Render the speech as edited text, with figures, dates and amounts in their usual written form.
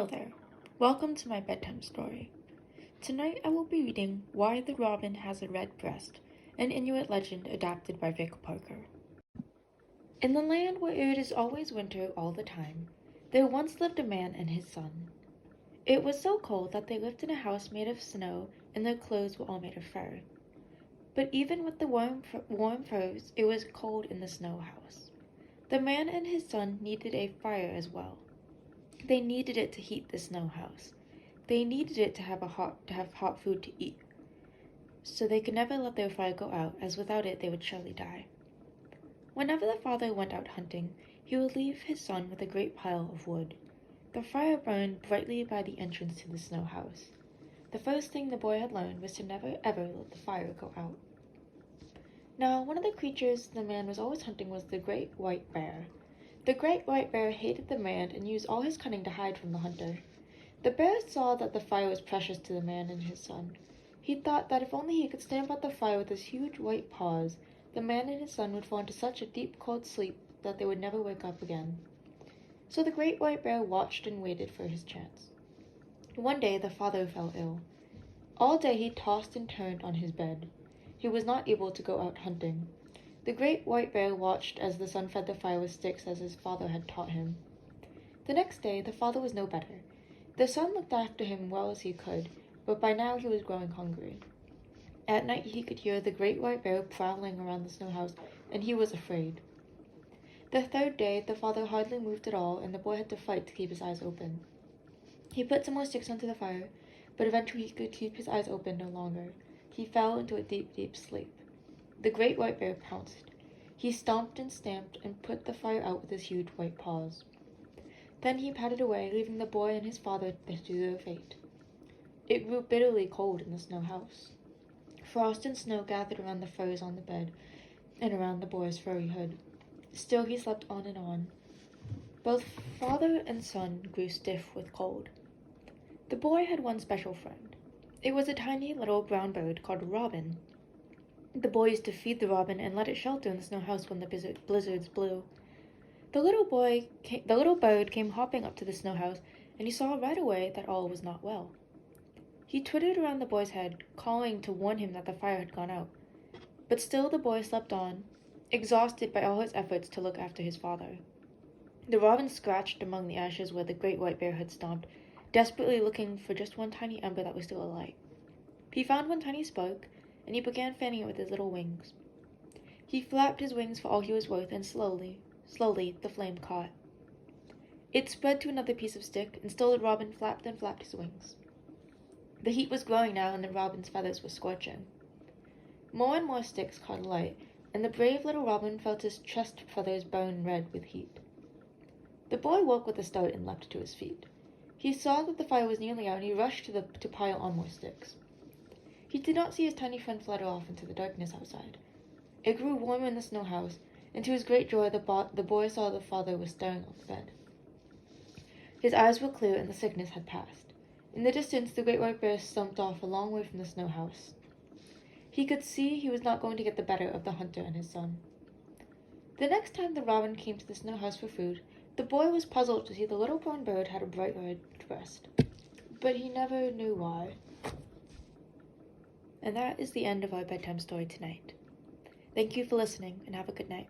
Hello there. Welcome to my bedtime story. Tonight I will be reading Why the Robin Has a Red Breast, an Inuit legend adapted by Vic Parker. In the land where it is always winter all the time, there once lived a man and his son. It was so cold that they lived in a house made of snow and their clothes were all made of fur. But even with the warm furs, it was cold in the snow house. The man and his son needed a fire as well. They needed it to heat the snow house. They needed it to have hot food to eat. So they could never let their fire go out, as without it they would surely die. Whenever the father went out hunting, he would leave his son with a great pile of wood. The fire burned brightly by the entrance to the snow house. The first thing the boy had learned was to never ever let the fire go out. Now, one of the creatures the man was always hunting was the great white bear. The great white bear hated the man and used all his cunning to hide from the hunter. The bear saw that the fire was precious to the man and his son. He thought that if only he could stand by the fire with his huge white paws, the man and his son would fall into such a deep cold sleep that they would never wake up again. So the great white bear watched and waited for his chance. One day the father fell ill. All day he tossed and turned on his bed. He was not able to go out hunting. The great white bear watched as the son fed the fire with sticks as his father had taught him. The next day, the father was no better. The son looked after him well as he could, but by now he was growing hungry. At night he could hear the great white bear prowling around the snow house, and he was afraid. The third day, the father hardly moved at all, and the boy had to fight to keep his eyes open. He put some more sticks onto the fire, but eventually he could keep his eyes open no longer. He fell into a deep, deep sleep. The great white bear pounced. He stomped and stamped and put the fire out with his huge white paws. Then he padded away, leaving the boy and his father to their fate. It grew bitterly cold in the snow house. Frost and snow gathered around the furs on the bed and around the boy's furry hood. Still he slept on and on. Both father and son grew stiff with cold. The boy had one special friend. It was a tiny little brown bird called a robin. The boy used to feed the robin and let it shelter in the snow house when the blizzards blew. The little bird came hopping up to the snow house, and he saw right away that all was not well. He twittered around the boy's head, calling to warn him that the fire had gone out. But still the boy slept on, exhausted by all his efforts to look after his father. The robin scratched among the ashes where the great white bear had stomped, desperately looking for just one tiny ember that was still alight. He found one tiny spark, and he began fanning it with his little wings. He flapped his wings for all he was worth, and slowly, the flame caught. It spread to another piece of stick, and still the robin flapped and flapped his wings. The heat was growing now, and the robin's feathers were scorching. More and more sticks caught alight, and the brave little robin felt his chest feathers burn red with heat. The boy woke with a start and leapt to his feet. He saw that the fire was nearly out, and he rushed to pile on more sticks. He did not see his tiny friend flutter off into the darkness outside. It grew warmer in the snow house, and to his great joy the boy saw the father was staring on the bed. His eyes were clear, and the sickness had passed. In the distance, the great white bear stumped off a long way from the snow house. He could see he was not going to get the better of the hunter and his son. The next time the robin came to the snow house for food, the boy was puzzled to see the little brown bird had a bright red breast, but he never knew why. And that is the end of our bedtime story tonight. Thank you for listening, and have a good night.